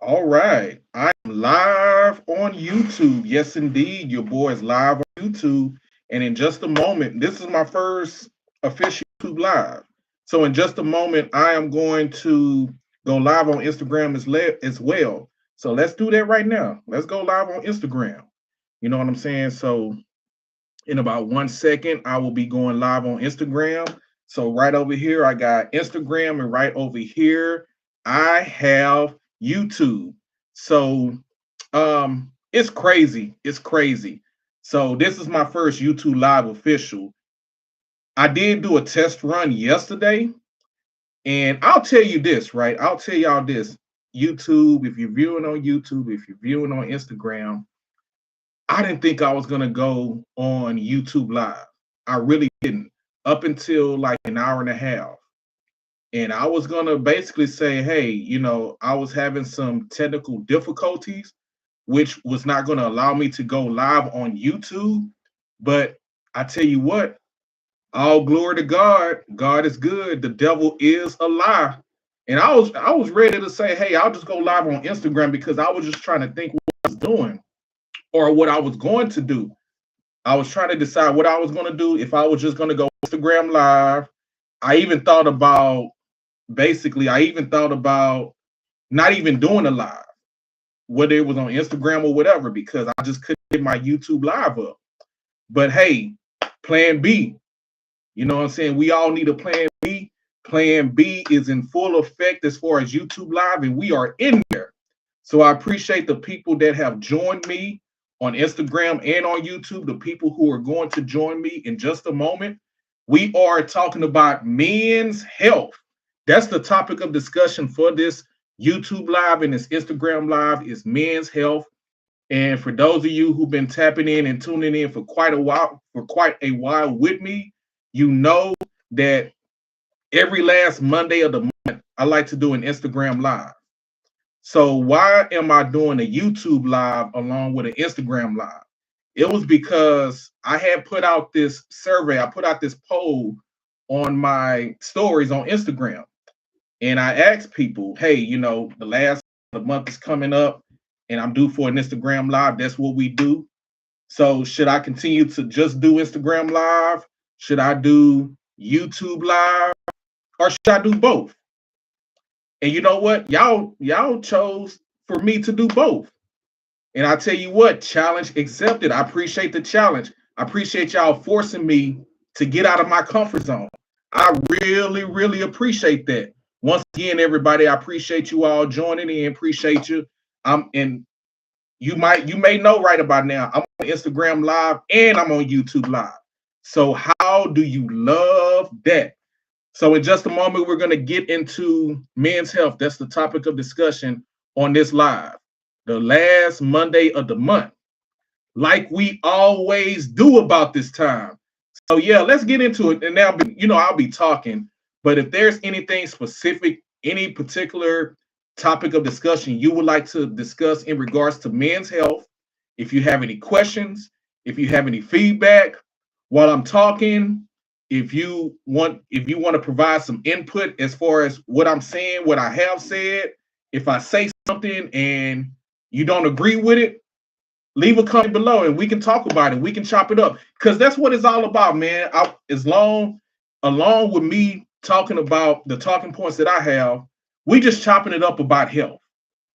All right. I'm live on YouTube. Yes, indeed. Your boy is live on YouTube. And in just a moment, this is my first official YouTube live. So in just a moment, I am going to go live on Instagram as well. So let's do that right now. Let's go live on Instagram. You know what I'm saying? So in about 1 second, I will be going live on Instagram. So right over here, I got Instagram, and right over here, I have YouTube. So it's crazy. It's crazy. So this is my first YouTube live official. I did do a test run yesterday, and I'll tell you this, right? I'll tell y'all this. YouTube, if you're viewing on YouTube, if you're viewing on Instagram, I didn't think I was gonna go on YouTube Live. I really didn't. Up until like an hour and a half. And I was gonna basically say, hey, I was having some technical difficulties, which was not gonna allow me to go live on YouTube. But I tell you what, all glory to God. God is good. The devil is a lie. And I was ready to say, hey, I'll just go live on Instagram because I was just trying to think what I was doing or what I was going to do. I was trying to decide what I was going to do, if I was just going to go Instagram live. I even thought about I even thought about not even doing a live, whether it was on Instagram or whatever, because I just couldn't get my YouTube live up. But hey, plan B. You know what I'm saying? We all need a plan B. Plan B is in full effect as far as YouTube live, and we are in there. So I appreciate the people that have joined me on Instagram and on YouTube, the people who are going to join me in just a moment. We are talking about men's health. That's the topic of discussion for this YouTube live and this Instagram live is men's health. And for those of you who've been tapping in and tuning in for quite a while with me, you know that every last Monday of the month, I like to do an Instagram live. So why am I doing a YouTube live along with an Instagram live? It was because I had put out this survey, I put out this poll on my stories on Instagram. And I asked people, hey, the last of the month is coming up and I'm due for an Instagram live. That's what we do. So should I continue to just do Instagram live? Should I do YouTube live? Or should I do both? And you know what? Y'all chose for me to do both. And I tell you what, challenge accepted. I appreciate the challenge. I appreciate y'all forcing me to get out of my comfort zone. I really, really appreciate that. Once again, everybody, I appreciate you all joining in. Appreciate you. And you may know right about now, I'm on Instagram Live and I'm on YouTube Live. So how do you love that? So in just a moment, we're going to get into men's health. That's the topic of discussion on this live, the last Monday of the month, like we always do about this time. So yeah, let's get into it. And now, I'll be talking, but if there's anything specific, any particular topic of discussion you would like to discuss in regards to men's health, if you have any questions, if you have any feedback while I'm talking, if you want to provide some input as far as what I'm saying, what I have said, if I say something and you don't agree with it, leave a comment below and we can talk about it. We can chop it up because that's what it's all about, man. Along with me talking about the talking points that I have, we just chopping it up about health.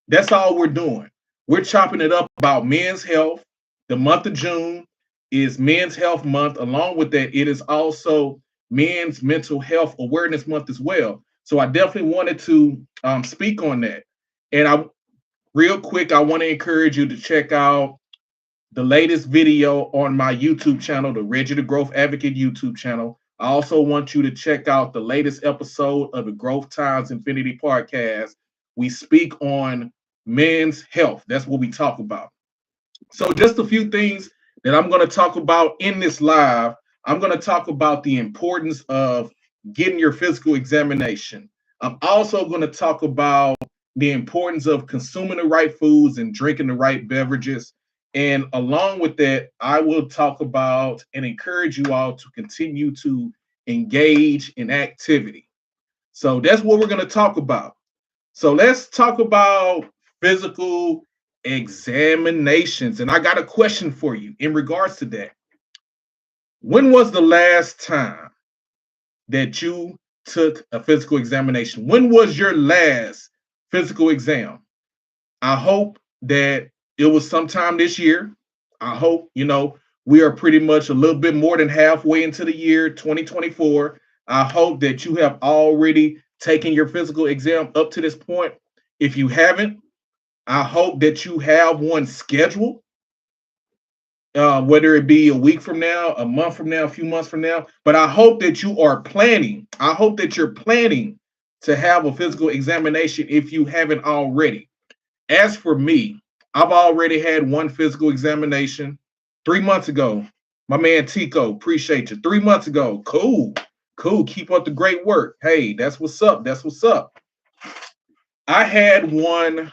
That's all we're doing. We're chopping it up about men's health. The month of June is Men's Health Month. Along with that, it is also Men's Mental Health Awareness Month as well. So I definitely wanted to speak on that. And real quick, I want to encourage you to check out the latest video on my YouTube channel, the Reggie the Growth Advocate YouTube channel. I also want you to check out the latest episode of the Growth Times Infinity podcast. We speak on men's health. That's what we talk about. So, just a few things that I'm going to talk about in this live. I'm going to talk about the importance of getting your physical examination. I'm also going to talk about the importance of consuming the right foods and drinking the right beverages. And along with that, I will talk about and encourage you all to continue to engage in activity. So that's what we're going to talk about. So let's talk about physical examinations. And I got a question for you in regards to that. When was the last time that you took a physical examination? When was your last physical exam? I hope that it was sometime this year. I hope, we are pretty much a little bit more than halfway into the year 2024. I hope that you have already taken your physical exam up to this point. If you haven't, I hope that you have one scheduled, whether it be a week from now, a month from now, a few months from now. But I hope that you are planning. I hope that you're planning to have a physical examination if you haven't already. As for me, I've already had one physical examination 3 months ago. My man Tico, appreciate you. 3 months ago. Cool. Keep up the great work. Hey, that's what's up. I had one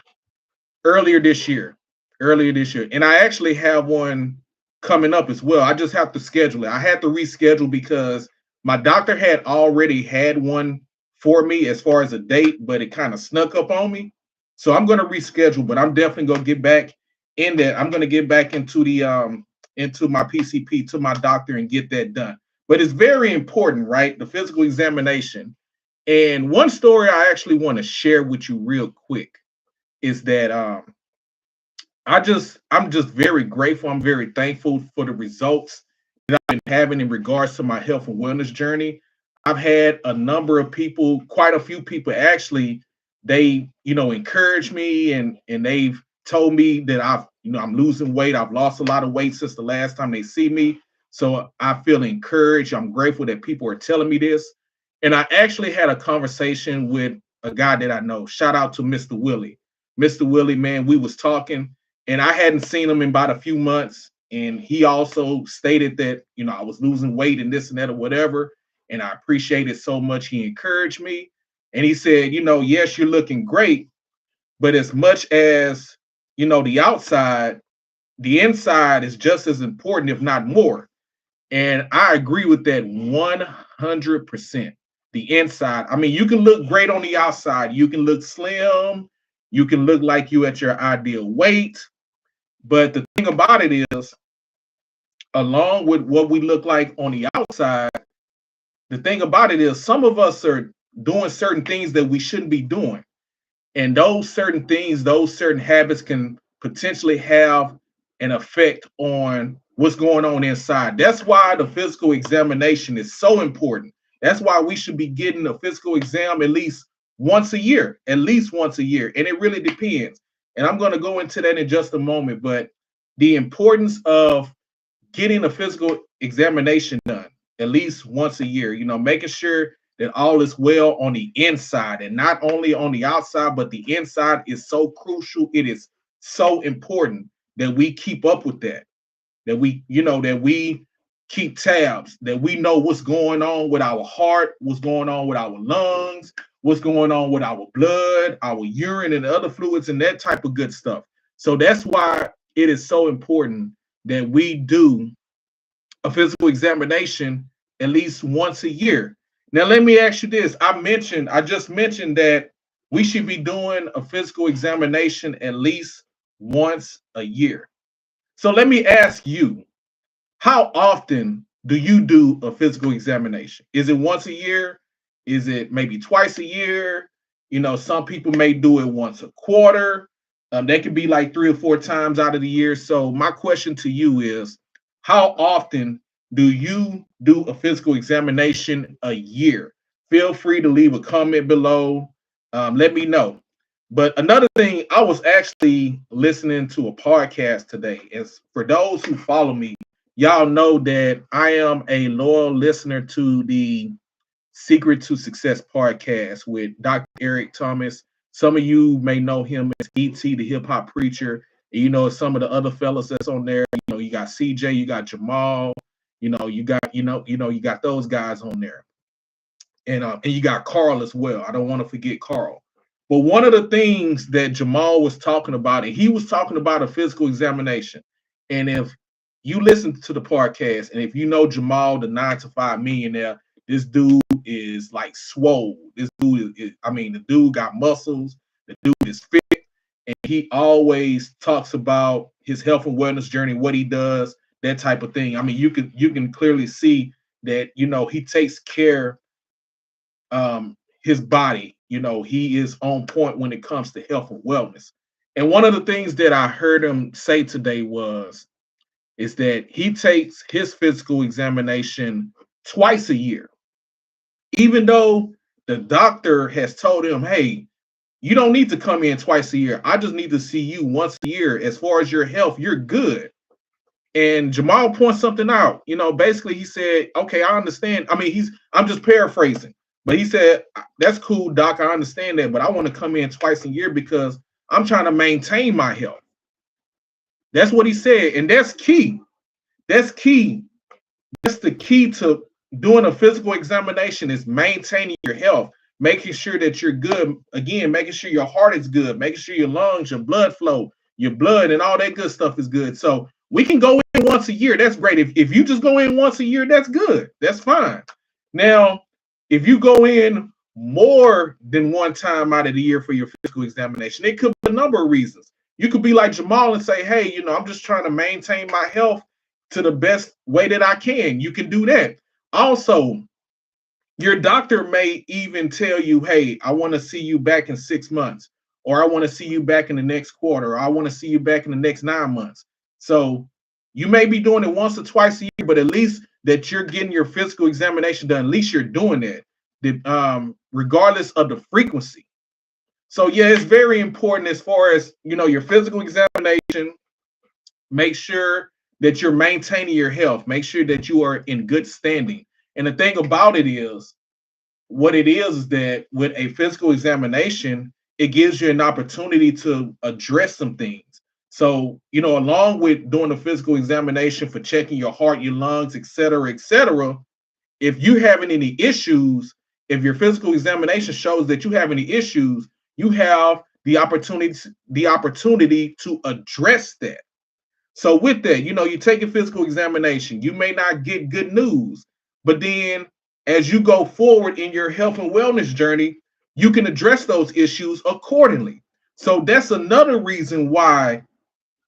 earlier this year. And I actually have one coming up as well. I just have to schedule it. I had to reschedule because my doctor had already had one for me as far as a date, but it kind of snuck up on me. So I'm going to reschedule, but I'm definitely going to get back in that. I'm going to get back into the into my PCP, to my doctor, and get that done. But it's very important, right? The physical examination. And one story I actually want to share with you real quick is that I'm just very grateful. I'm very thankful for the results that I've been having in regards to my health and wellness journey. I've had a number of people, quite a few people actually, they, encourage me, and they've told me that I'm losing weight. I've lost a lot of weight since the last time they see me. So I feel encouraged. I'm grateful that people are telling me this. And I actually had a conversation with a guy that I know. Shout out to Mr. Willie. Mr. Willie, man, we was talking, and I hadn't seen him in about a few months. And he also stated that, I was losing weight and this and that or whatever. And I appreciate it so much. He encouraged me. And he said, yes, you're looking great, but as much as, the outside, the inside is just as important, if not more. And I agree with that 100%. The inside, I mean, you can look great on the outside. You can look slim. You can look like you at your ideal weight. But the thing about it is, along with what we look like on the outside, the thing about it is some of us are doing certain things that we shouldn't be doing. And those certain things, those certain habits can potentially have an effect on what's going on inside. That's why the physical examination is so important. That's why we should be getting a physical exam at least once a year, And it really depends. And I'm going to go into that in just a moment. But the importance of getting a physical examination done at least once a year, making sure that all is well on the inside and not only on the outside, but the inside is so crucial. It is so important that we keep up with that we keep tabs, that we know what's going on with our heart, what's going on with our lungs, what's going on with our blood, our urine, and other fluids, and that type of good stuff. So that's why it is so important that we do a physical examination at least once a year. Now, let me ask you this. I just mentioned that we should be doing a physical examination at least once a year. So let me ask you, how often do you do a physical examination? Is it once a year? Is it maybe twice a year? Some people may do it once a quarter. They could be like 3 or 4 times out of the year. So my question to you is, how often do you do a physical examination a year? Feel free to leave a comment below. Let me know. But another thing, I was actually listening to a podcast today. As for those who follow me, y'all know that I am a loyal listener to the Secret to Success podcast with Dr. Eric Thomas. Some of you may know him as E.T., the hip hop preacher. Some of the other fellas that's on there. You got CJ, you got Jamal. You got those guys on there, and you got Carl as well. I don't want to forget Carl. But one of the things that Jamal was talking about, and he was talking about a physical examination. And if you listen to the podcast, and if you know Jamal, the 9 to 5 millionaire, this dude is like swole. This dude the dude got muscles. The dude is fit. and he always talks about his health and wellness journey, what he does, that type of thing. I mean, you can clearly see that he takes care his body. He is on point when it comes to health and wellness. And one of the things that I heard him say today is that he takes his physical examination twice a year, even though the doctor has told him, hey, you don't need to come in twice a year. I just need to see you once a year. As far as your health, you're good. And Jamal points something out. Basically he said, okay, I understand. I mean, I'm just paraphrasing, but he said, that's cool, doc. I understand that, but I want to come in twice a year because I'm trying to maintain my health. That's what he said. And that's key. That's key. That's the key to doing a physical examination, is maintaining your health, making sure that you're good. Again, making sure your heart is good, making sure your lungs, your blood flow, your blood, and all that good stuff is good. So we can go in once a year. That's great. If you just go in once a year, that's good. That's fine. Now, if you go in more than one time out of the year for your physical examination, it could be a number of reasons. You could be like Jamal and say, hey, I'm just trying to maintain my health to the best way that I can. You can do that. Also, your doctor may even tell you, hey, I want to see you back in 6 months, or I want to see you back in the next quarter, or I want to see you back in the next 9 months. So you may be doing it once or twice a year, but at least that you're getting your physical examination done, at least you're doing that, regardless of the frequency. So yeah, it's very important as far as, your physical examination. Make sure that you're maintaining your health. Make sure that you are in good standing. And the thing about it is, what it is that with a physical examination, it gives you an opportunity to address some things. So, along with doing a physical examination for checking your heart, your lungs, et cetera, if you having any issues, if your physical examination shows that you have any issues, you have the opportunity to address that. So with that, you take a physical examination, you may not get good news, but then as you go forward in your health and wellness journey, you can address those issues accordingly. So that's another reason why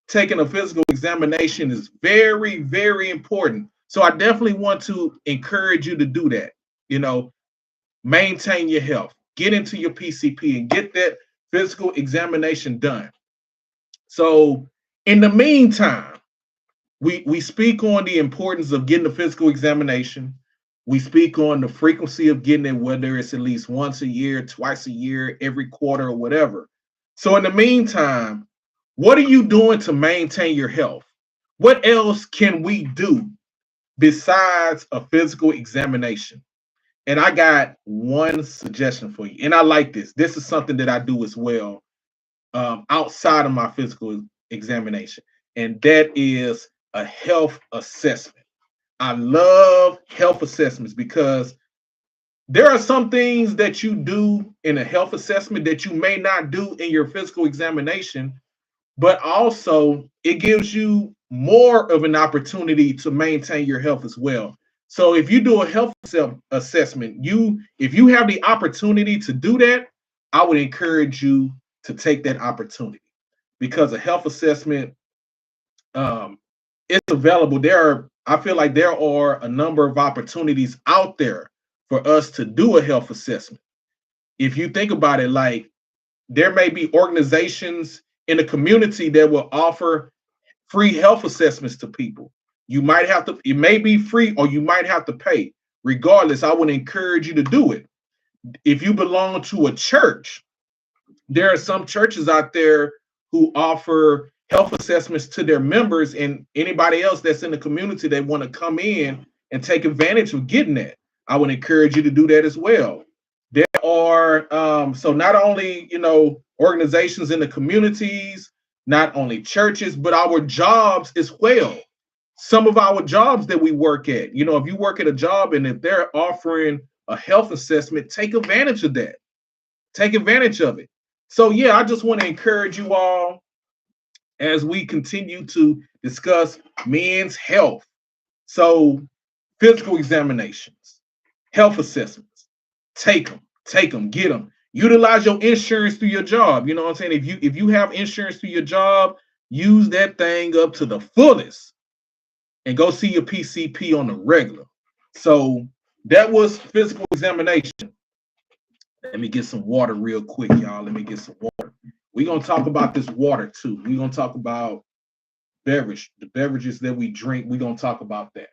taking a physical examination is very, very important. So I definitely want to encourage you to do that. Maintain your health, get into your PCP and get that physical examination done. So in the meantime, we speak on the importance of getting a physical examination. We speak on the frequency of getting it, whether it's at least once a year, twice a year, every quarter, or whatever. So in the meantime, what are you doing to maintain your health? What else can we do besides a physical examination? And I got one suggestion for you. And I like this. This is something that I do as well, outside of my physical examination. And that is a health assessment. I love health assessments because there are some things that you do in a health assessment that you may not do in your physical examination, but also it gives you more of an opportunity to maintain your health as well. So if you do a health assessment, if you have the opportunity to do that, I would encourage you to take that opportunity, because a health assessment, it's available. I feel like there are a number of opportunities out there for us to do a health assessment. If you think about it, like, there may be organizations in the community that will offer free health assessments to people. It may be free, or you might have to pay. Regardless, I would encourage you to do it. If you belong to a church, there are some churches out there who offer health assessments to their members and anybody else that's in the community that want to come in and take advantage of getting that. I would encourage you to do that as well. There are so not only organizations in the communities, not only churches, but our jobs as well. Some of our jobs that we work at, if you work at a job and if they're offering a health assessment, take advantage of that. Take advantage of it. So yeah, I just want to encourage you all as we continue to discuss men's health. So physical examinations, health assessments, take them, get them. Utilize your insurance through your job. You know what I'm saying? If you have insurance through your job, use that thing up to the fullest and go see your PCP on the regular. So that was physical examination. Let me get some water real quick, y'all. Let me get some water. We're gonna talk about this water too. We're gonna talk about the beverages that we drink. We're gonna talk about that.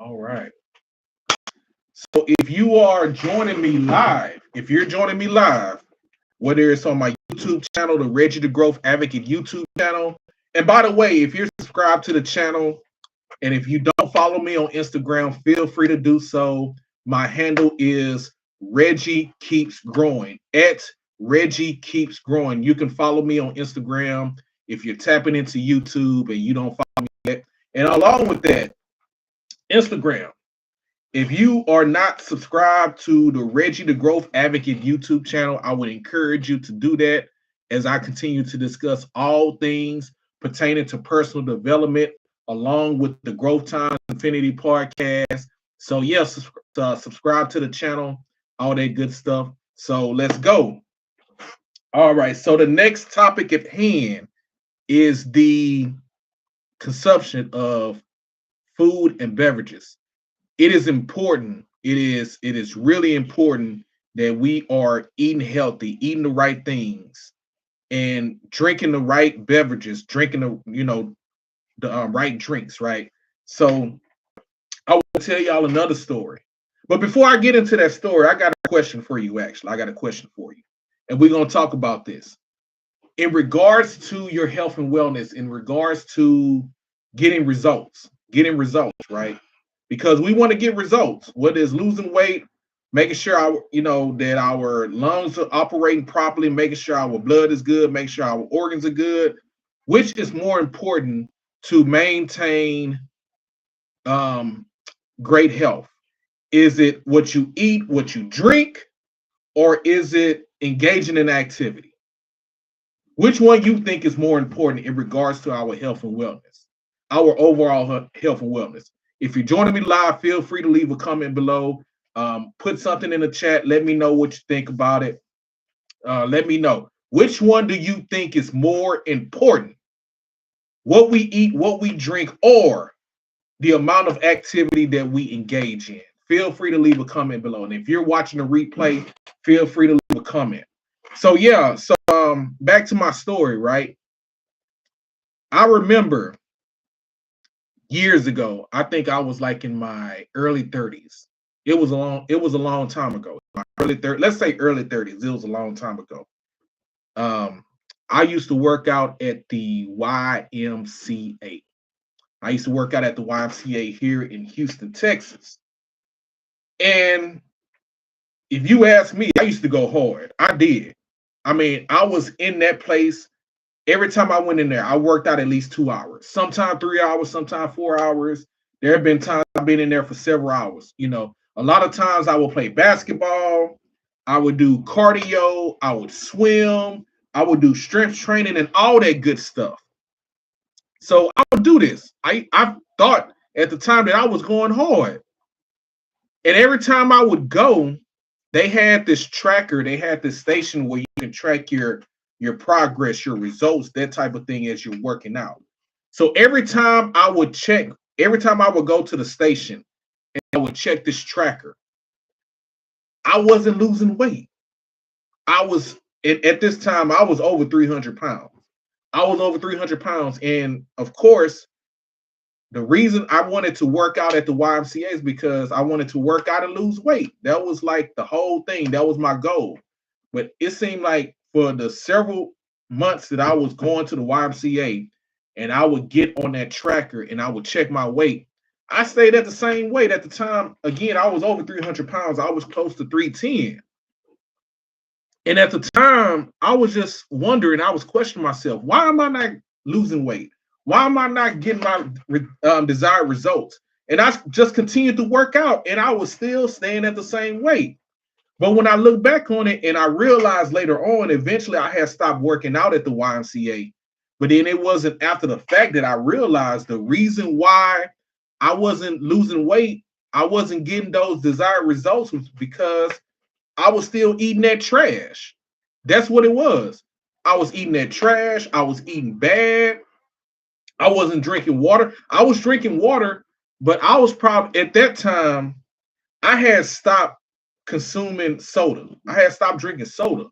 All right. So if you are joining me live, if you're joining me live, whether it's on my YouTube channel, the Reggie the Growth Advocate YouTube channel, and by the way, if you're subscribed to the channel, and if you don't follow me on Instagram, feel free to do so. My handle is Reggie Keeps Growing, at Reggie Keeps Growing. You can follow me on Instagram if you're tapping into YouTube and you don't follow me yet. And along with that, Instagram. If you are not subscribed to the Reggie the Growth Advocate YouTube channel, I would encourage you to do that as I continue to discuss all things pertaining to personal development along with the Growth Time Infinity podcast. So, yes, subscribe to the channel, all that good stuff. So, let's go. All right. So, the next topic at hand is the consumption of food and beverages. It is important. It is really important that we are eating healthy, eating the right things, and drinking the right beverages, drinking the right drinks, right? So I want to tell y'all another story. But before I get into that story, I got a question for you. Actually, I got a question for you, and we're gonna talk about this in regards to your health and wellness, in regards to getting results, right? Because we want to get results, whether it's losing weight, making sure that our lungs are operating properly, making sure our blood is good, make sure our organs are good. Which is more important to maintain great health? Is it what you eat, what you drink, or is it engaging in activity? Which one you think is more important in regards to our health and wellness, our overall health and wellness? If you're joining me live, feel free to leave a comment below. Put something in the chat. Let me know what you think about it. Let me know. Which one do you think is more important? What we eat, what we drink, or the amount of activity that we engage in? Feel free to leave a comment below. And if you're watching a replay, feel free to leave a comment. So yeah, back to my story, right? I remember years ago, I think I was like in my early 30s. It was a long time ago. My early 30s, let's say early 30s. It was a long time ago. I used to work out at the YMCA. I used to work out at the YMCA here in Houston, Texas. And if you ask me, I used to go hard. I did. I mean, I was in that place. Every time I went in there, I worked out at least 2 hours, sometimes 3 hours, sometimes 4 hours. There have been times I've been in there for several hours. A lot of times I would play basketball, I would do cardio, I would swim, I would do strength training and all that good stuff. So I would do this. I thought at the time that I was going hard. And every time I would go, they had this tracker, they had this station where you can track your progress, your results, that type of thing as you're working out. So every time I would go to the station and I would check this tracker, I wasn't losing weight. I was, at this time, I was over 300 pounds. I was over 300 pounds. And of course, the reason I wanted to work out at the YMCA is because I wanted to work out and lose weight. That was like the whole thing. That was my goal. But it seemed like for the several months that I was going to the YMCA and I would get on that tracker and I would check my weight, I stayed at the same weight. At the time, again, I was over 300 pounds. I was close to 310. And at the time, I was just wondering, I was questioning myself, why am I not losing weight? Why am I not getting my desired results? And I just continued to work out and I was still staying at the same weight. But when I look back on it and I realized later on, eventually I had stopped working out at the YMCA But then it wasn't after the fact that I realized the reason why I wasn't losing weight, I wasn't getting those desired results was because I was still eating that trash. That's what it was. I was eating that trash. I was eating bad. I wasn't drinking water. I was drinking water, but I was probably at that time, I had stopped consuming soda. I had stopped drinking soda,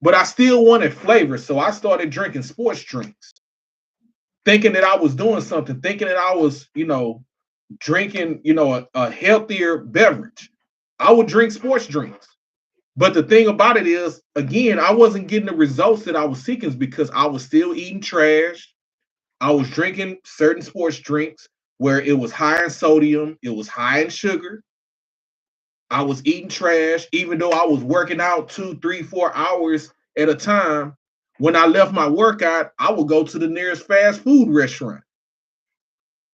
but I still wanted flavor. So I started drinking sports drinks, thinking that I was doing something, thinking that I was, drinking, a healthier beverage. I would drink sports drinks. But the thing about it is, again, I wasn't getting the results that I was seeking because I was still eating trash. I was drinking certain sports drinks where it was high in sodium, it was high in sugar. I was eating trash, even though I was working out 2, 3, 4 hours at a time. When I left my workout, I would go to the nearest fast food restaurant.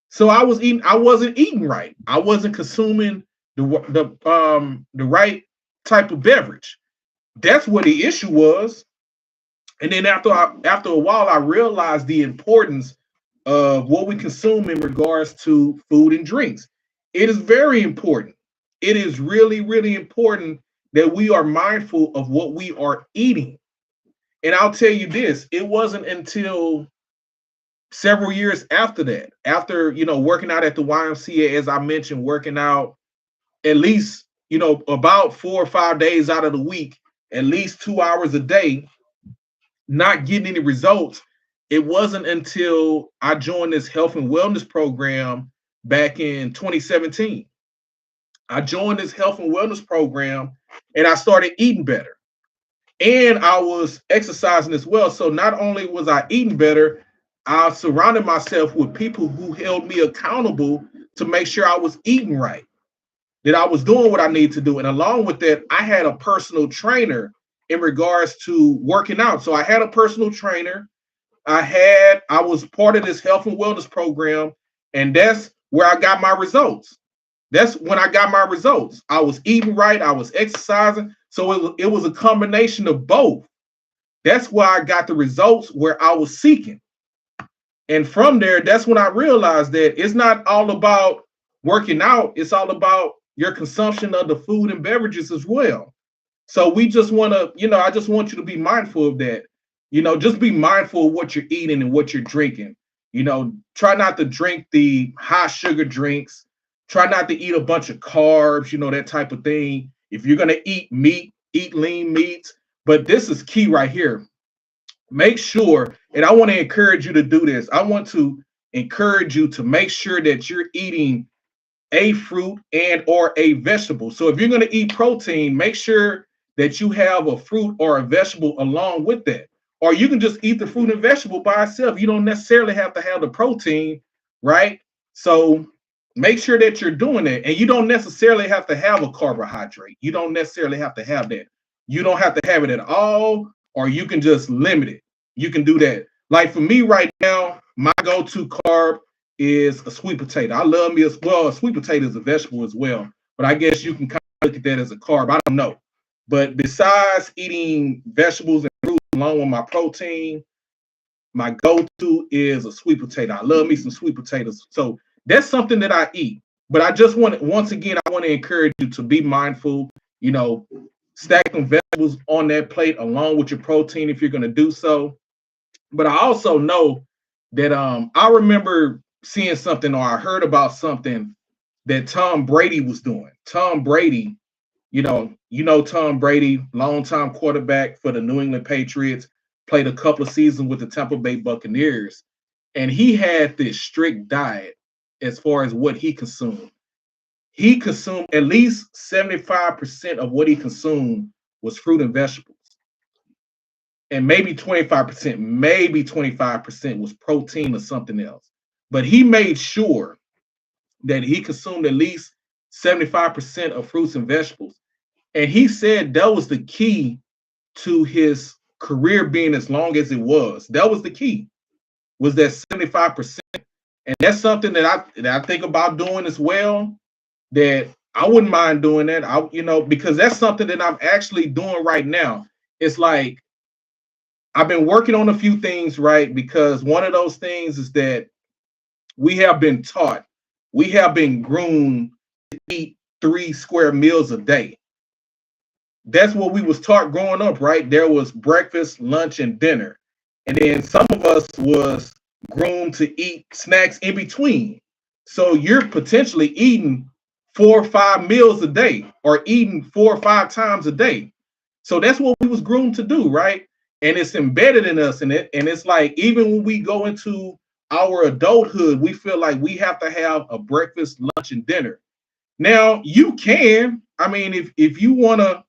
So I wasn't eating right. I wasn't consuming the right type of beverage. That's what the issue was. And then after a while, I realized the importance of what we consume in regards to food and drinks. It is very important. It is really, really important that we are mindful of what we are eating. And I'll tell you this, it wasn't until several years after that, after, working out at the YMCA, as I mentioned, working out at least, about 4 or 5 days out of the week, at least 2 hours a day, not getting any results. It wasn't until I joined this health and wellness program back in 2017. I joined this health and wellness program and I started eating better. And I was exercising as well. So not only was I eating better, I surrounded myself with people who held me accountable to make sure I was eating right, that I was doing what I need to do. And along with that, I had a personal trainer in regards to working out. So I had a personal trainer. I was part of this health and wellness program, and that's where I got my results. That's when I got my results. I was eating right, I was exercising. So it was a combination of both. That's why I got the results where I was seeking. And from there, that's when I realized that it's not all about working out, it's all about your consumption of the food and beverages as well. So we just want to, I just want you to be mindful of that. Just be mindful of what you're eating and what you're drinking. Try not to drink the high sugar drinks. Try not to eat a bunch of carbs, that type of thing. If you're going to eat meat, eat lean meats. But this is key right here. Make sure, and I want to encourage you to do this. I want to encourage you to make sure that you're eating a fruit and or a vegetable. So if you're going to eat protein, make sure that you have a fruit or a vegetable along with that. Or you can just eat the fruit and vegetable by itself. You don't necessarily have to have the protein, right? So make sure that you're doing it. And you don't necessarily have to have a carbohydrate. You don't necessarily have to have that. You don't have to have it at all, or you can just limit it. You can do that. Like for me right now, my go-to carb is a sweet potato. I love me as well. A sweet potato is a vegetable as well, but I guess you can kind of look at that as a carb. I don't know. But besides eating vegetables and fruits along with my protein, my go-to is a sweet potato. I love me some sweet potatoes. So that's something that I eat. But I just want to, once again, I want to encourage you to be mindful, stack some vegetables on that plate along with your protein if you're going to do so. But I also know that I remember seeing something, or I heard about something that Tom Brady was doing. Tom Brady, Tom Brady, longtime quarterback for the New England Patriots, played a couple of seasons with the Tampa Bay Buccaneers, and he had this strict diet as far as what he consumed. He consumed at least 75% of what he consumed was fruit and vegetables. And maybe 25% was protein or something else. But he made sure that he consumed at least 75% of fruits and vegetables. And he said that was the key to his career being as long as it was. That was the key, was that 75%. And that's something that I think about doing as well, that I wouldn't mind doing that. Because that's something that I'm actually doing right now. It's like I've been working on a few things, right? Because one of those things is that we have been taught, we have been groomed to eat 3 square meals a day. That's what we was taught growing up, right? There was breakfast, lunch, and dinner. And then some of us was groomed to eat snacks in between. So you're potentially eating 4 or 5 meals a day or eating 4 or 5 times a day. So that's what we was groomed to do, right? And it's embedded in us. And it's like even when we go into our adulthood, we feel like we have to have a breakfast, lunch, and dinner. Now you can, I mean, if you want to,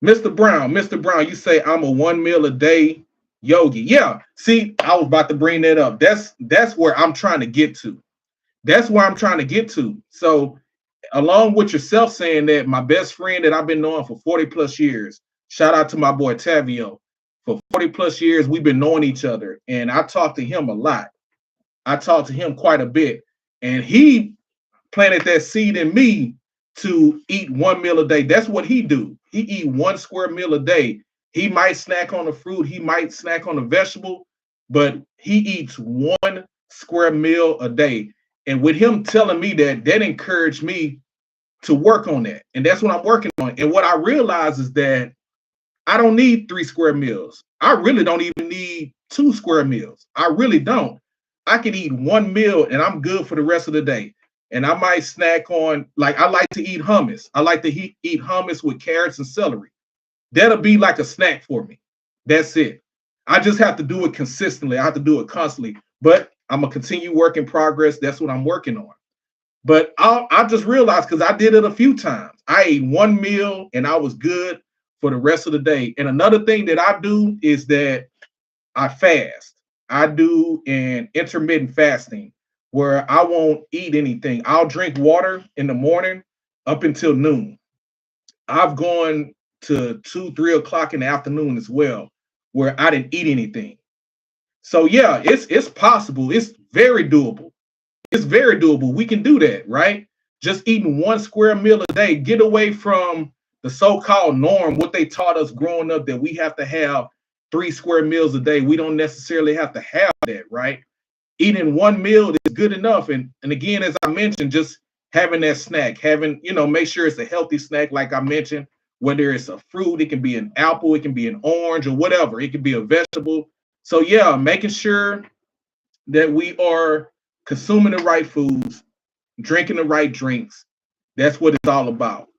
Mr. Brown, you say I'm a 1 meal a day yogi. Yeah. See, I was about to bring that up. That's where I'm trying to get to. That's where I'm trying to get to. So, along with yourself saying that, my best friend that I've been knowing for 40 plus years, shout out to my boy Tavio. For 40 plus years, we've been knowing each other, and I talk to him a lot. I talk to him quite a bit, and he planted that seed in me to eat 1 meal a day. That's what he do. He eat 1 square meal a day. He might snack on the fruit, he might snack on the vegetable, but he eats 1 square meal a day. And with him telling me that, that encouraged me to work on that. And that's what I'm working on. And what I realize is that I don't need 3 square meals. I really don't even need 2 square meals. I really don't. I can eat 1 meal and I'm good for the rest of the day. And I might snack on, like, I like to eat hummus. I like to eat hummus with carrots and celery. That'll be like a snack for me. That's it. I just have to do it consistently. I have to do it constantly. But I'm a continue work in progress. That's what I'm working on. But I just realized because I did it a few times. I ate 1 meal and I was good for the rest of the day. And another thing that I do is that I fast. I do an intermittent fasting where I won't eat anything. I'll drink water in the morning up until noon. I've gone to 2, 3 o'clock in the afternoon as well, where I didn't eat anything. So yeah, it's possible. It's very doable. It's very doable. We can do that, right? Just eating 1 square meal a day. Get away from the so-called norm, what they taught us growing up that we have to have 3 square meals a day. We don't necessarily have to have that, right? Eating 1 meal is good enough. And again, as I mentioned, just having that snack, having, make sure it's a healthy snack, like I mentioned, whether it's a fruit, it can be an apple, it can be an orange or whatever, it can be a vegetable. So yeah, making sure that we are consuming the right foods, drinking the right drinks. That's what it's all about.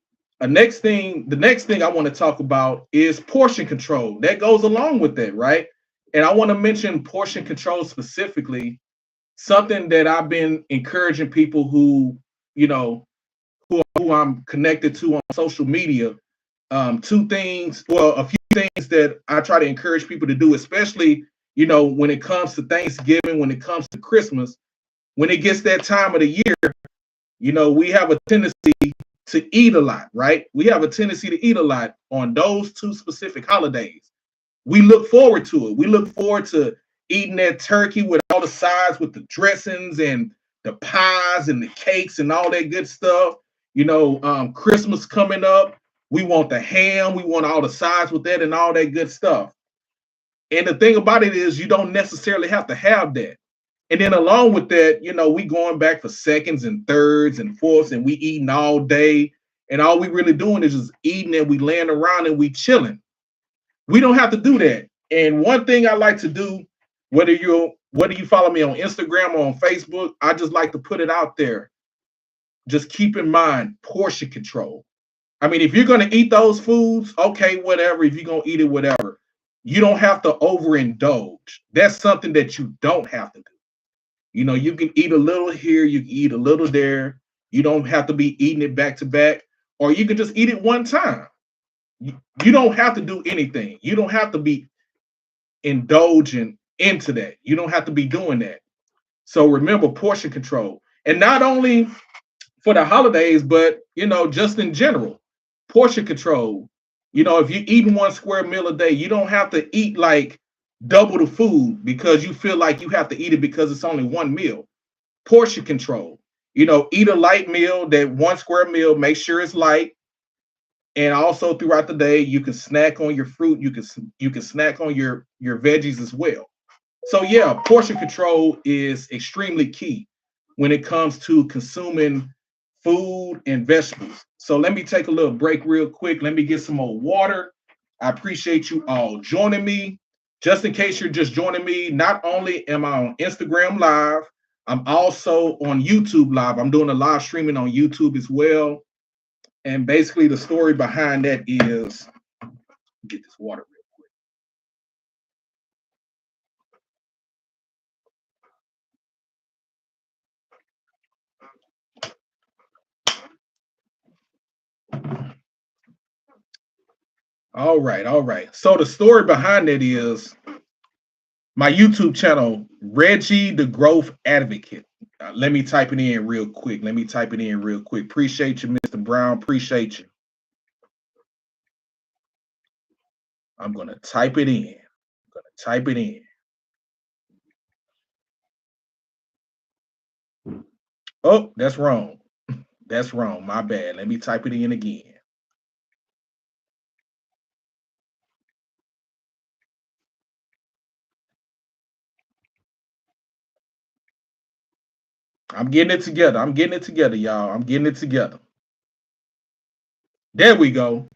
The next thing I want to talk about is portion control. That goes along with that, right? And I want to mention portion control specifically, something that I've been encouraging people you know, who I'm connected to on social media. Two things, well, a few things that I try to encourage people to do, especially, when it comes to Thanksgiving, when it comes to Christmas, when it gets that time of the year, we have a tendency to eat a lot, right? We have a tendency to eat a lot on those two specific holidays. We look forward to it. We look forward to eating that turkey with all the sides, with the dressings and the pies and the cakes and all that good stuff. Christmas coming up. We want the ham. We want all the sides with that and all that good stuff. And the thing about it is you don't necessarily have to have that. And then along with that, we going back for seconds and thirds and fourths and we eating all day. And all we really doing is just eating and we laying around and we chilling. We don't have to do that. And one thing I like to do, whether you follow me on Instagram or on Facebook, I just like to put it out there. Just keep in mind portion control. I mean, if you're going to eat those foods, okay, whatever. If you're going to eat it, whatever. You don't have to overindulge. That's something that you don't have to do. You can eat a little here, you can eat a little there. You don't have to be eating it back to back, or you can just eat it one time. You don't have to do anything. You don't have to be indulging into that. You don't have to be doing that. So remember portion control. And not only for the holidays, but just in general, portion control. If you're eating 1 square meal a day, you don't have to eat like double the food because you feel like you have to eat it because it's only 1 meal. Portion control. Eat a light meal, that 1 square meal, make sure it's light. And also throughout the day, you can snack on your fruit. You can snack on your veggies as well. So yeah, portion control is extremely key when it comes to consuming food and vegetables. So let me take a little break real quick. Let me get some more water. I appreciate you all joining me. Just in case you're just joining me, not only am I on Instagram Live, I'm also on YouTube Live. I'm doing a live streaming on YouTube as well. And basically, the story behind that is get this water real quick. All right, all right. So the story behind it is my YouTube channel, Reggie the Growth Advocate. Let me type it in real quick. Appreciate you, Mr. Brown. Appreciate you. I'm going to type it in. Oh, that's wrong. That's wrong. My bad. Let me type it in again. I'm getting it together. Y'all. I'm getting it together. There we go.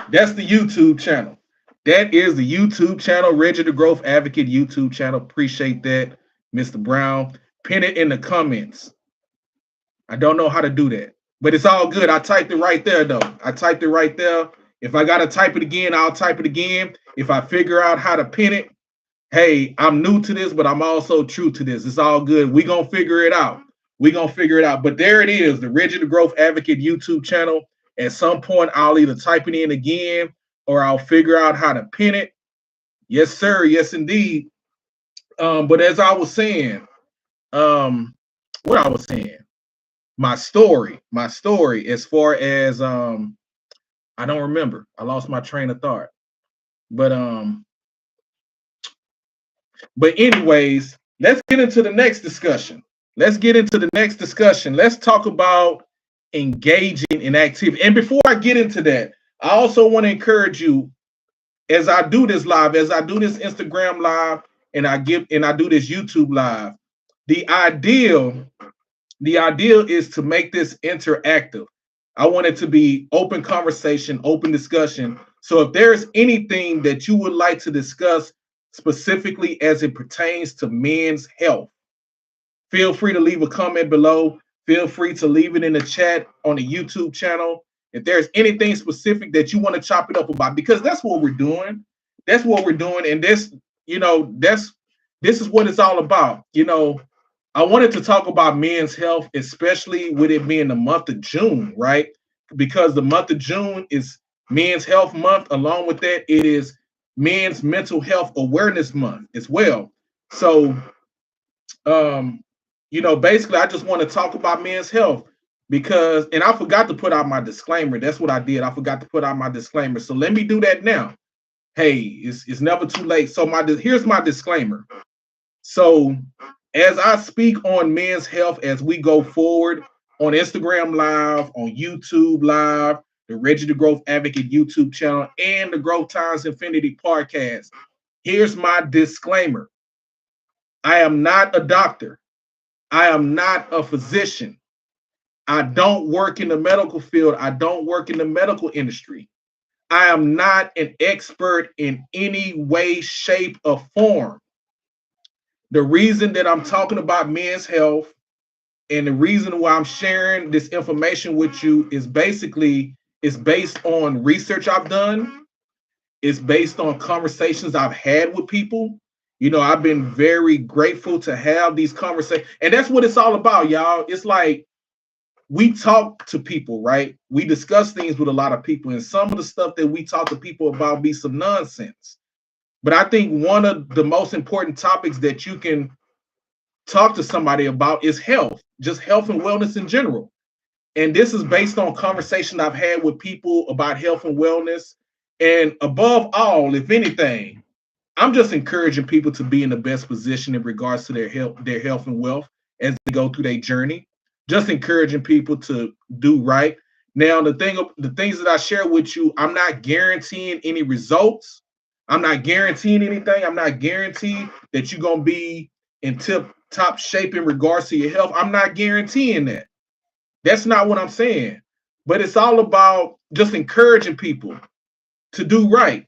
That's the YouTube channel. That is the YouTube channel, Reggie the Growth Advocate YouTube channel. Appreciate that, Mr. Brown. Pin it in the comments. I don't know how to do that, but it's all good. I typed it right there, though. If I got to type it again, I'll type it again. If I figure out how to pin it, hey, I'm new to this, but I'm also true to this. It's all good. We're going to figure it out. But there it is, the Reggie the Growth Advocate YouTube channel. At some point, I'll either type it in again or I'll figure out how to pin it. Yes, sir. Yes, indeed. But as I was saying, my story, as far as I don't remember. I lost my train of thought. But anyways, let's get into the next discussion. Let's talk about engaging in activity. And before I get into that, I also want to encourage you, as I do this live, as I do this Instagram live, and I do this YouTube live, the ideal is to make this interactive. I want it to be open conversation, open discussion. So if there's anything that you would like to discuss specifically as it pertains to men's health, feel free to leave a comment below. Feel free to leave it in the chat on the YouTube channel. If there's anything specific that you want to chop it up about, because that's what we're doing. And this is what it's all about. I wanted to talk about men's health, especially with it being the month of June, right? Because the month of June is Men's Health Month. Along with that, it is Men's Mental Health Awareness Month as well. So, basically, I just want to talk about men's health because, and I forgot to put out my disclaimer. That's what I did. I forgot to put out my disclaimer. So let me do that now. Hey, it's never too late. So here's my disclaimer. So as I speak on men's health as we go forward on Instagram Live, on YouTube Live, the Reggie the Growth Advocate YouTube channel, and the Growth Times Infinity podcast, here's my disclaimer. I am not a doctor. I am not a physician. I don't work in the medical field. I don't work in the medical industry. I am not an expert in any way, shape, or form. The reason that I'm talking about men's health and the reason why I'm sharing this information with you is basically it's based on research I've done. It's based on conversations I've had with people. I've been very grateful to have these conversations. And that's what it's all about, y'all. It's like we talk to people, right? We discuss things with a lot of people. And some of the stuff that we talk to people about be some nonsense. But I think one of the most important topics that you can talk to somebody about is health, just health and wellness in general. And this is based on conversation I've had with people about health and wellness. And above all, if anything, I'm just encouraging people to be in the best position in regards to their health and wealth as they go through their journey. Just encouraging people to do right. Now, the things that I share with you, I'm not guaranteeing any results. I'm not guaranteeing anything. I'm not guaranteeing that you're gonna be in tip top shape in regards to your health. I'm not guaranteeing that. That's not what I'm saying. But it's all about just encouraging people to do right.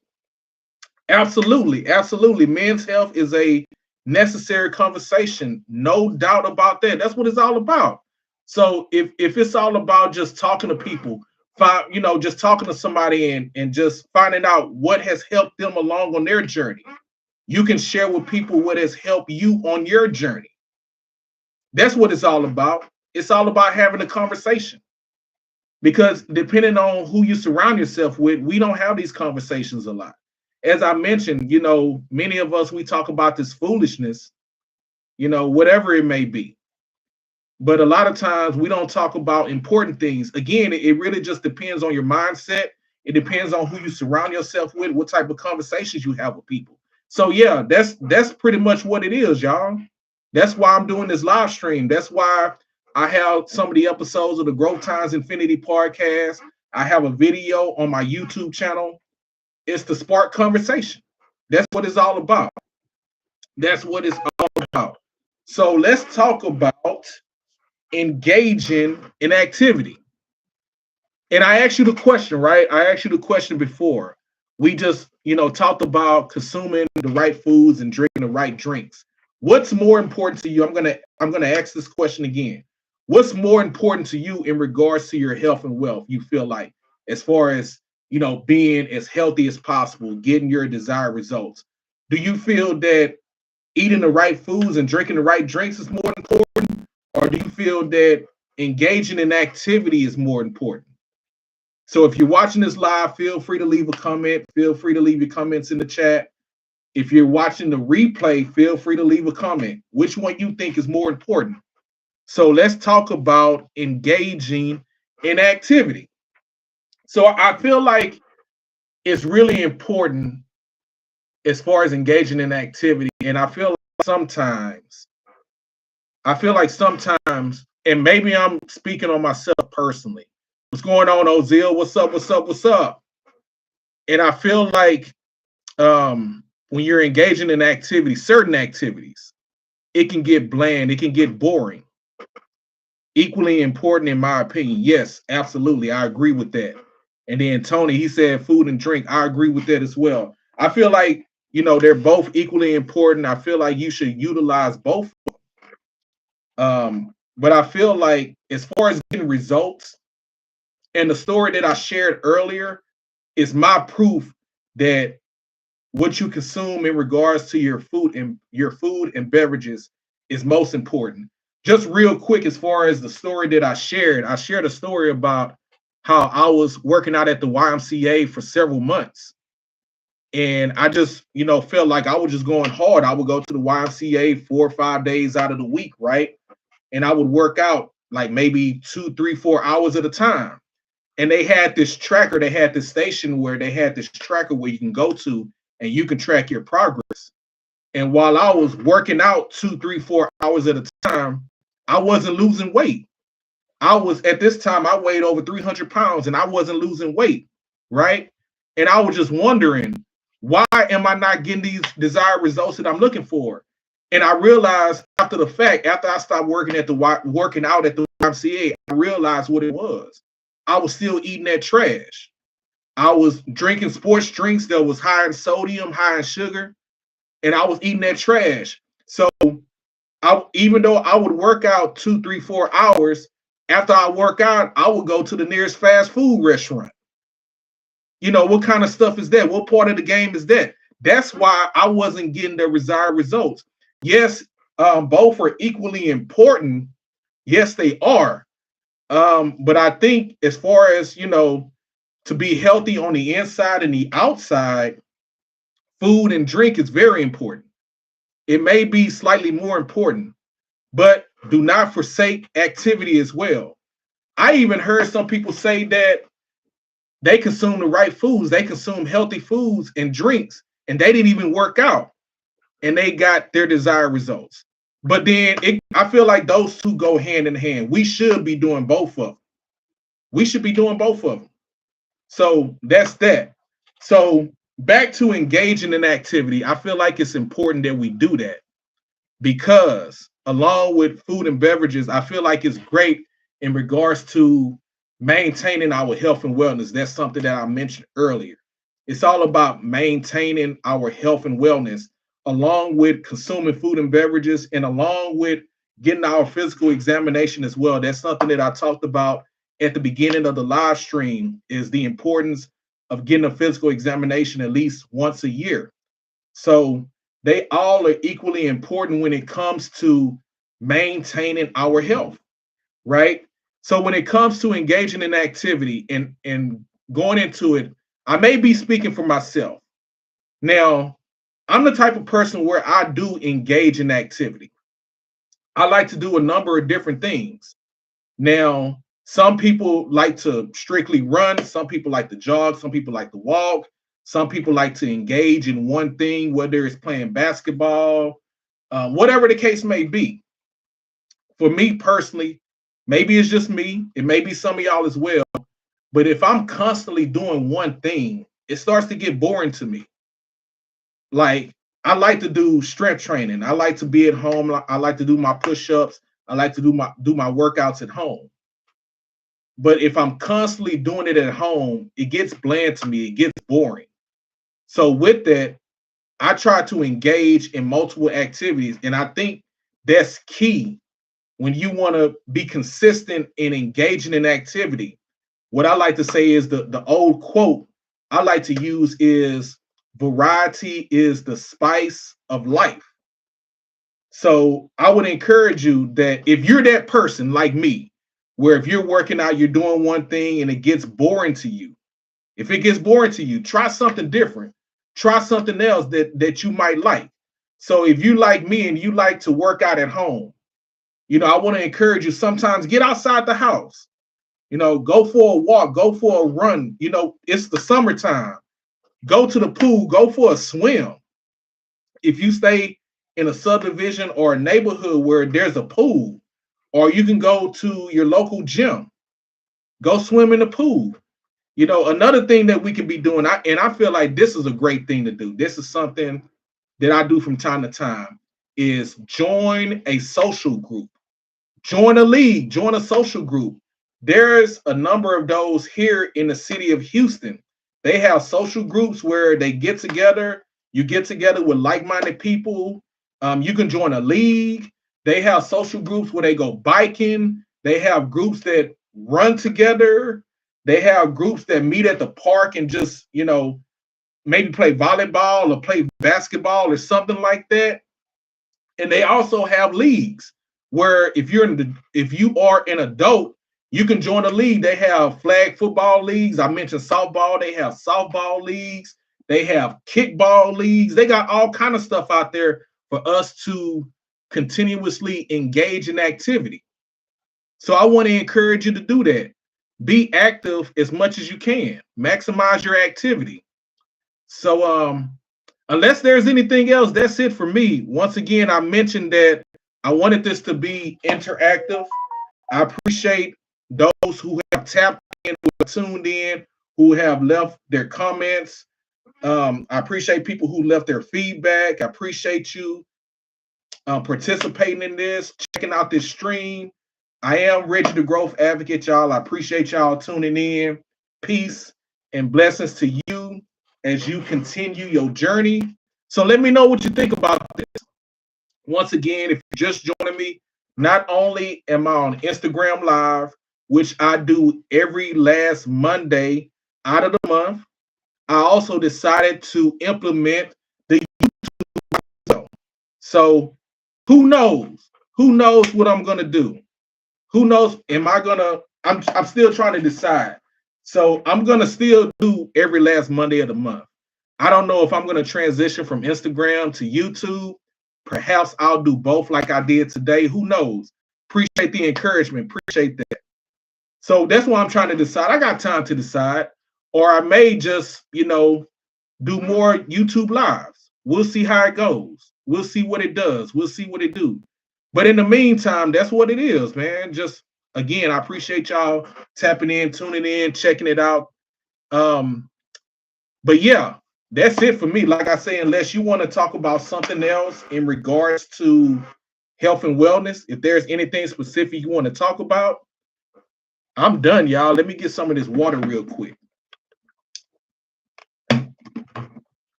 Absolutely, absolutely. Men's health is a necessary conversation, no doubt about that. That's what it's all about. So if it's all about just talking to people, just talking to somebody and just finding out what has helped them along on their journey, you can share with people what has helped you on your journey. That's what it's all about. It's all about having a conversation. Because depending on who you surround yourself with, we don't have these conversations a lot. As I mentioned, many of us, we talk about this foolishness, whatever it may be. But a lot of times we don't talk about important things. Again, it really just depends on your mindset. It depends on who you surround yourself with, what type of conversations you have with people. So yeah, that's pretty much what it is, y'all. That's why I'm doing this live stream. That's why I have some of the episodes of the Growth Times Infinity podcast. I have a video on my YouTube channel. It's to spark conversation. That's what it's all about. That's what it's all about. So let's talk about engaging in activity. And I asked you the question, right? I asked you the question before. We just, talked about consuming the right foods and drinking the right drinks. What's more important to you? I'm gonna ask this question again. What's more important to you in regards to your health and wealth? You feel like, as far as being as healthy as possible, getting your desired results. Do you feel that eating the right foods and drinking the right drinks is more important, or do you feel that engaging in activity is more important? So if you're watching this live, feel free to leave a comment. Feel free to leave your comments in the chat. If you're watching the replay, feel free to leave a comment. Which one you think is more important? So let's talk about engaging in activity. So I feel like it's really important as far as engaging in activity. And I feel like sometimes, and maybe I'm speaking on myself personally. What's going on, Ozil? What's up? What's up? What's up? And I feel like when you're engaging in activities, certain activities, it can get bland, it can get boring. Equally important, in my opinion. Yes, absolutely. I agree with that. And then Tony, he said food and drink. I agree with that as well. I feel like, they're both equally important. I feel like you should utilize both. But I feel like as far as getting results, and the story that I shared earlier is my proof that what you consume in regards to your food and beverages is most important. Just real quick, as far as the story that I shared a story about how I was working out at the YMCA for several months. And I just, felt like I was just going hard. I would go to the YMCA 4 or 5 days out of the week, right? And I would work out like maybe 2, 3, 4 hours at a time. And they had this tracker, they had this station where they had this tracker where you can go to and you can track your progress. And while I was working out 2, 3, 4 hours at a time, I wasn't losing weight. At this time, I weighed over 300 pounds and I wasn't losing weight, right? And I was just wondering, why am I not getting these desired results that I'm looking for? And I realized after I stopped working out at the YMCA, I realized what it was. I was still eating that trash. I was drinking sports drinks that was high in sodium, high in sugar, and I was eating that trash. So even though I would work out 2, 3, 4 hours, after I work out, I would go to the nearest fast food restaurant. What kind of stuff is that? What part of the game is that? That's why I wasn't getting the desired results. Yes, both are equally important. Yes, they are. But I think as far as, to be healthy on the inside and the outside, food and drink is very important. It may be slightly more important, but do not forsake activity as well. I even heard some people say that they consume the right foods, they consume healthy foods and drinks, and they didn't even work out, and they got their desired results. But then I feel like those two go hand in hand. We should be doing both of them. We should be doing both of them. So that's that. So back to engaging in activity, I feel like it's important that we do that because along with food and beverages, I feel like it's great in regards to maintaining our health and wellness. That's something that I mentioned earlier. It's all about maintaining our health and wellness along with consuming food and beverages and along with getting our physical examination as well. That's something that I talked about at the beginning of the live stream is the importance of getting a physical examination at least once a year. So they all are equally important when it comes to maintaining our health, right? So when it comes to engaging in activity and going into it, I may be speaking for myself. Now, I'm the type of person where I do engage in activity. I like to do a number of different things. Now, some people like to strictly run, some people like to jog, some people like to walk, some people like to engage in one thing, whether it's playing basketball, whatever the case may be. For me personally, maybe it's just me, it may be some of y'all as well, but if I'm constantly doing one thing, it starts to get boring to me. Like, I like to do strength training. I like to be at home. I like to do my push-ups. I like to do my workouts at home. But if I'm constantly doing it at home, it gets bland to me. It gets boring. So with that, I try to engage in multiple activities. And I think that's key when you want to be consistent in engaging in activity. What I like to say is the old quote I like to use is variety is the spice of life. So I would encourage you that if you're that person like me, where if you're working out, you're doing one thing and it gets boring to you. If it gets boring to you, try something different. Try something else that you might like. So if you like me and you like to work out at home, I want to encourage you sometimes get outside the house. Go for a walk, go for a run. It's the summertime. Go to the pool, go for a swim. If you stay in a subdivision or a neighborhood where there's a pool, or you can go to your local gym, go swim in the pool. Another thing that we can be doing, and I feel like this is a great thing to do. This is something that I do from time to time, is join a social group, join a league, join a social group. There's a number of those here in the city of Houston. They have social groups where they get together. You get together with like-minded people. You can join a league. They have social groups where they go biking. They have groups that run together. They have groups that meet at the park and just, maybe play volleyball or play basketball or something like that. And they also have leagues where if you are an adult, you can join a league. They have flag football leagues. I mentioned softball. They have softball leagues. They have kickball leagues. They got all kind of stuff out there for us to continuously engage in activity. So I want to encourage you to do that. Be active as much as you can. Maximize your activity. So unless there's anything else, that's it for me. Once again, I mentioned that I wanted this to be interactive. I appreciate those who have tapped in, who have tuned in, who have left their comments. I appreciate people who left their feedback. I appreciate you participating in this, checking out this stream. I am Reggie the Growth Advocate, y'all. I appreciate y'all tuning in. Peace and blessings to you as you continue your journey. So let me know what you think about this. Once again, if you're just joining me, not only am I on Instagram Live, which I do every last Monday out of the month, I also decided to implement the YouTube video. So who knows? Who knows what I'm gonna do? Who knows? I'm still trying to decide. So I'm gonna still do every last Monday of the month. I don't know if I'm gonna transition from Instagram to YouTube. Perhaps I'll do both like I did today. Who knows? Appreciate the encouragement. Appreciate that. So that's why I'm trying to decide. I got time to decide. Or I may just, do more YouTube lives. We'll see how it goes. We'll see what it does. We'll see what it do. But in the meantime, that's what it is, man. Just Again, I appreciate y'all tapping in, tuning in, checking it out. Um, but yeah, that's it for me. Like I say, unless you want to talk about something else in regards to health and wellness, if there's anything specific you want to talk about, I'm done, y'all. Let me get some of this water real quick.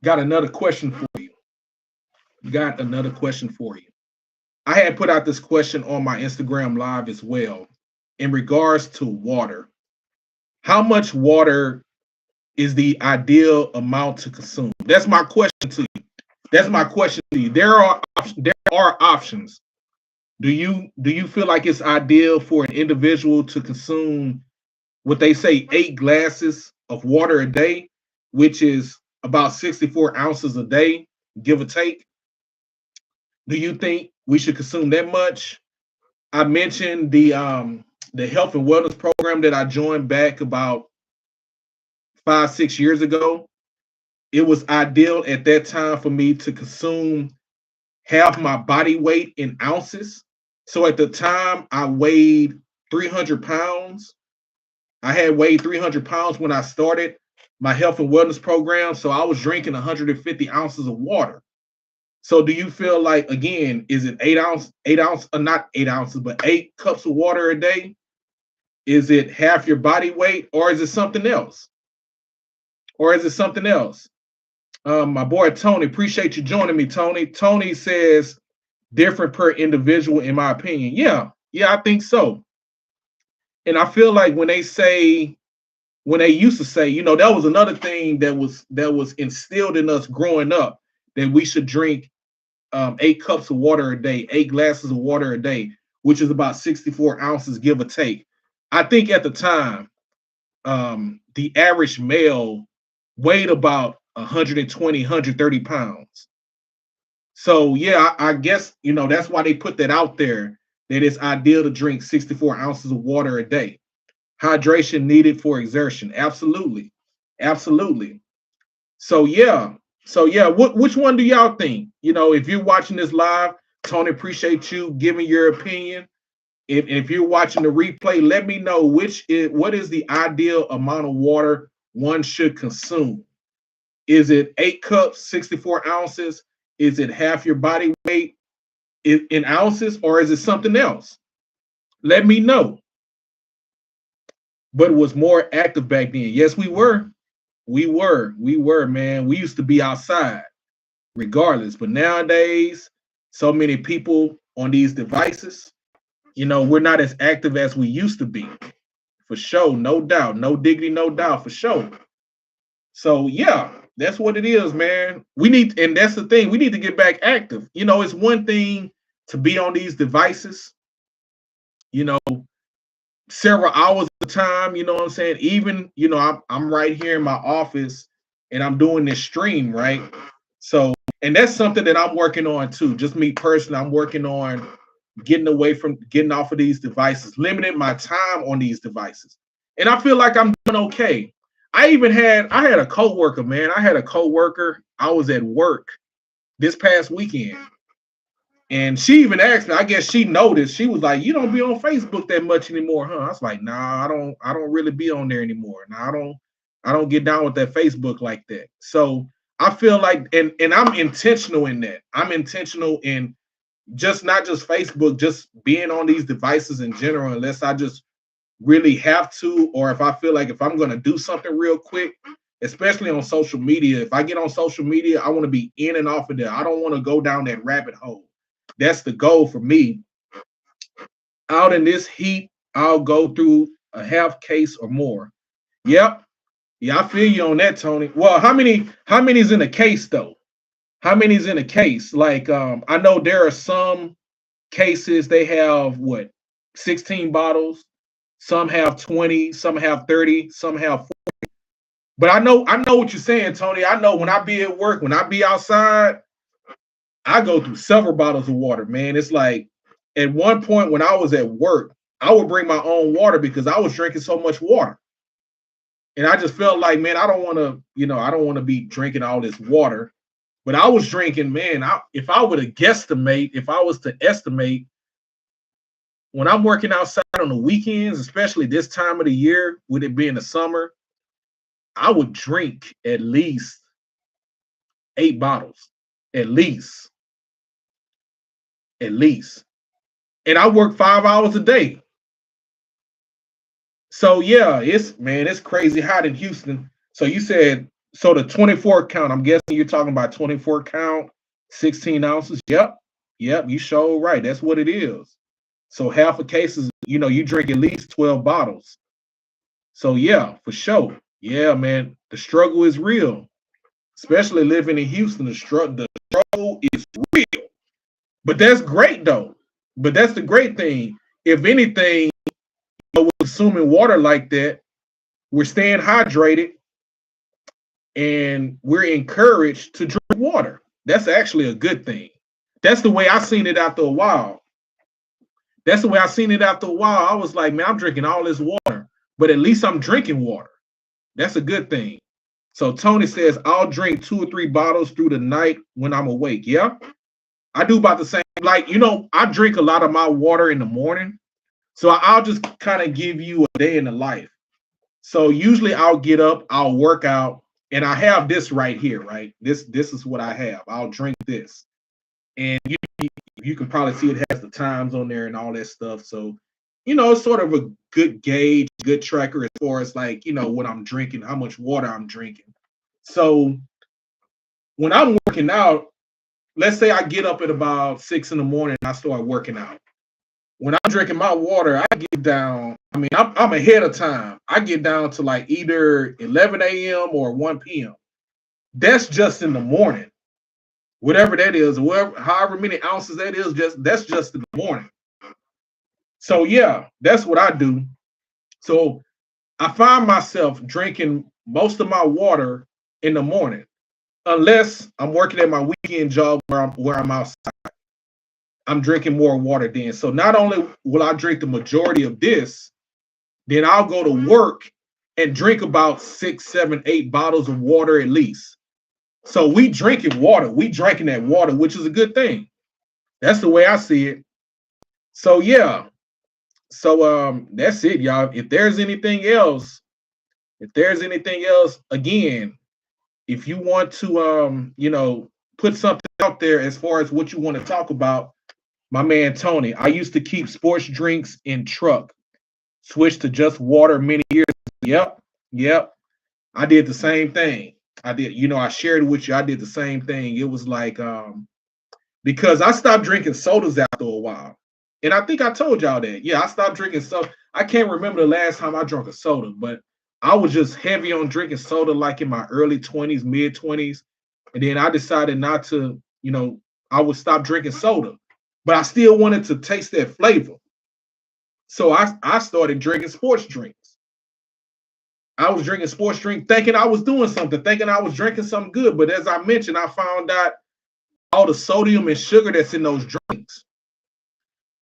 Got another question for you. Got another question for you. I had put out this question on my Instagram live as well in regards to water. How much water is the ideal amount to consume? That's my question to you. That's my question to you. There are options. Do you feel like it's ideal for an individual to consume what they say 8 glasses of water a day, which is about 64 ounces a day, give or take? Do you think we should consume that much? I mentioned the health and wellness program that I joined back about 5, 6 years ago. It was ideal at that time for me to consume half my body weight in ounces. So at the time, I weighed 300 pounds. I had weighed 300 pounds when I started my health and wellness program. So I was drinking 150 ounces of water. So do you feel like, again, is it 8 ounce, not 8 ounces, but 8 cups of water a day? Is it half your body weight, or is it something else? Or is it something else? My boy Tony, appreciate you joining me, Tony. Tony says different per individual, in my opinion. Yeah, I think so. And I feel like when they used to say, that was another thing that was instilled in us growing up, that we should drink 8 cups of water a day, 8 glasses of water a day, which is about 64 ounces, give or take. I think at the time, the average male weighed about 120, 130 pounds. So yeah, I guess that's why they put that out there, that it's ideal to drink 64 ounces of water a day. Hydration needed for exertion. Absolutely. Absolutely. So yeah. So yeah, which one do y'all think? If you're watching this live, Tony, appreciate you giving your opinion. If you're watching the replay, let me know what is the ideal amount of water one should consume. Is it 8 cups, 64 ounces? Is it half your body weight in ounces, or is it something else? Let me know. But it was more active back then. Yes, we were. We were, man. We used to be outside regardless. But nowadays, so many people on these devices, we're not as active as we used to be. For sure, no doubt. No diggity, no doubt, for sure. So yeah, that's what it is, man. And that's the thing, we need to get back active. It's one thing to be on these devices, you know, several hours at a time, you know what I'm saying? Even, I'm right here in my office and I'm doing this stream, right? So, and that's something that I'm working on too. Just me personally, I'm working on getting off of these devices, limiting my time on these devices. And I feel like I'm doing okay. I had a coworker, man. I had a coworker. I was at work this past weekend. And she even asked me, I guess she noticed, she was like, "You don't be on Facebook that much anymore, huh?" I was like, "Nah, I don't really be on there anymore. Nah, I don't get down with that Facebook like that." So I feel like, and I'm intentional in that. I'm intentional in just not just Facebook, just being on these devices in general, unless I just really have to, or if I feel like if I'm gonna do something real quick, especially on social media. If I get on social media, I want to be in and off of there. I don't want to go down that rabbit hole. That's the goal for me. Out in this heat, I'll go through a half case or more. Yep. Yeah, I feel you on that, Tony. Well, how many's in a case though? How many's in a case? Like I know there are some cases they have 16 bottles, some have 20, some have 30, some have 40. But I know what you're saying, Tony. I know when I be at work, when I be outside, I go through several bottles of water, man. It's like at one point when I was at work, I would bring my own water because I was drinking so much water. And I just felt like, man, I don't want to, I don't want to be drinking all this water. But I was drinking, man. If I were to guesstimate, if I was to estimate, when I'm working outside on the weekends, especially this time of the year, with it being the summer, I would drink at least 8 bottles, at least, at least. And I work 5 hours a day. So yeah, it's crazy hot in Houston. So you said, so the 24 count, I'm guessing you're talking about 24 count, 16 ounces. Yep. Yep, you sure right. That's what it is. So half a case is, you drink at least 12 bottles. So yeah, for sure. Yeah, man, the struggle is real. Especially living in Houston, the struggle is real. But that's great though. But that's the great thing. If anything, we're consuming water like that, we're staying hydrated, and we're encouraged to drink water. That's actually a good thing. That's the way I seen it after a while. That's the way I seen it after a while. I was like, man, I'm drinking all this water, but at least I'm drinking water. That's a good thing. So Tony says, I'll drink 2 or 3 bottles through the night when I'm awake. Yeah, I do about the same. Like, I drink a lot of my water in the morning. So I'll just kind of give you a day in the life. So usually I'll get up, I'll work out, and I have this right here, right? This is what I have. I'll drink this. And you can probably see it has the times on there and all that stuff. So, it's sort of a good gauge, good tracker as far as like, what I'm drinking, how much water I'm drinking. So when I'm working out, let's say I get up at about 6 in the morning and I start working out. When I'm drinking my water, I get down. I mean, I'm ahead of time. I get down to like either 11 a.m. or 1 p.m. That's just in the morning. Whatever that is, however many ounces that is, that's just in the morning. So yeah, that's what I do. So I find myself drinking most of my water in the morning, unless I'm working at my weekend job where I'm outside. I'm drinking more water then. So not only will I drink the majority of this, then I'll go to work and drink about 6, 7, 8 bottles of water at least. So we drinking water. We drinking that water, which is a good thing. That's the way I see it. So yeah. So that's it, y'all. If there's anything else, again, if you want to put something out there as far as what you want to talk about, my man Tony, I used to keep sports drinks in truck, switched to just water many years. Yep. I did the same thing. I did, I shared it with you. I did the same thing. It was like because I stopped drinking sodas after a while. And I think I told y'all that. Yeah, I stopped drinking soda. I can't remember the last time I drank a soda, but I was just heavy on drinking soda like in my early 20s, mid 20s. And then I decided not to, I would stop drinking soda, but I still wanted to taste that flavor. So I started drinking sports drinks. I was drinking sports drink thinking I was doing something, thinking I was drinking something good. But as I mentioned, I found out all the sodium and sugar that's in those drinks.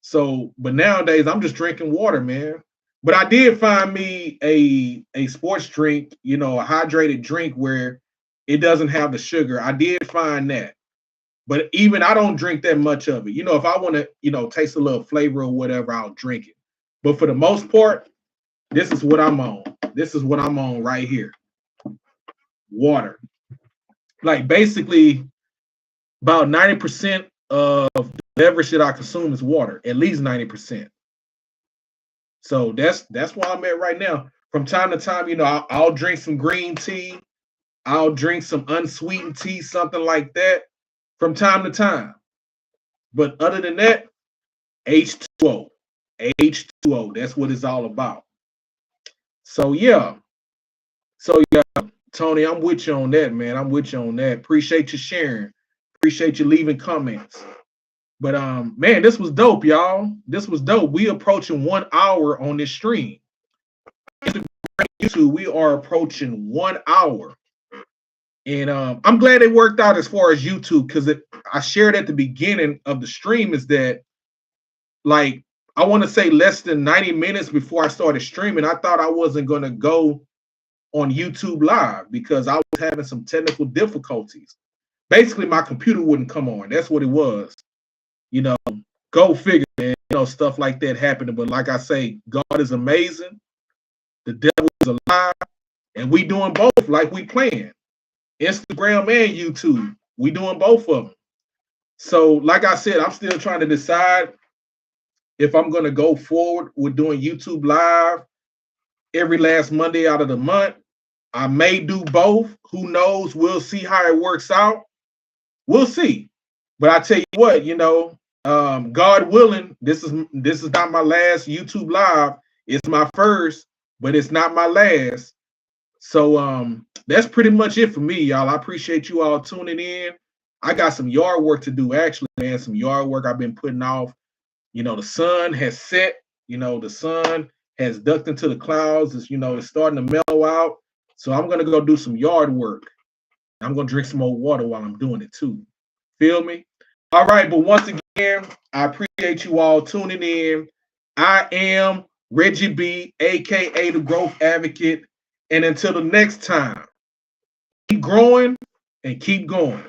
So, but nowadays I'm just drinking water, man. But I did find me a sports drink, a hydrated drink where it doesn't have the sugar. I did find that. But even I don't drink that much of it. If I want to, taste a little flavor or whatever, I'll drink it. But for the most part, this is what I'm on. This is what I'm on right here. Water. Like basically about 90% of the beverage that I consume is water, at least 90%. So that's where I'm at right now. From time to time, I'll drink some green tea. I'll drink some unsweetened tea, something like that from time to time. But other than that, H2O. H2O. That's what it's all about. So yeah. Tony, I'm with you on that, man. I'm with you on that. Appreciate you sharing. Appreciate you leaving comments. But man, this was dope, y'all. This was dope. We approaching 1 hour on this stream. YouTube, we are approaching 1 hour. And I'm glad it worked out as far as YouTube, because I shared at the beginning of the stream is that, like, I want to say less than 90 minutes before I started streaming, I thought I wasn't going to go on YouTube Live because I was having some technical difficulties. Basically, my computer wouldn't come on. That's what it was. You know, go figure, man. You know, stuff like that happening. But like I say, God is amazing. The devil is alive. And we doing both like we planned. Instagram and YouTube. We doing both of them. So, like I said, I'm still trying to decide if I'm going to go forward with doing YouTube Live every last Monday out of the month. I may do both. Who knows? We'll see how it works out. We'll see. But I tell you what, you know, God willing, this is not my last YouTube Live. It's my first, but it's not my last. So that's pretty much it for me, y'all. I appreciate you all tuning in. I got some yard work to do, actually, man. Some yard work I've been putting off. You know, the sun has set. You know, the sun has ducked into the clouds. It's, you know, it's starting to mellow out. So I'm gonna go do some yard work. I'm gonna drink some more water while I'm doing it too. Feel me? All right, but once again, I appreciate you all tuning in. I am Reggie B, aka the Growth Advocate. And until the next time, keep growing and keep going.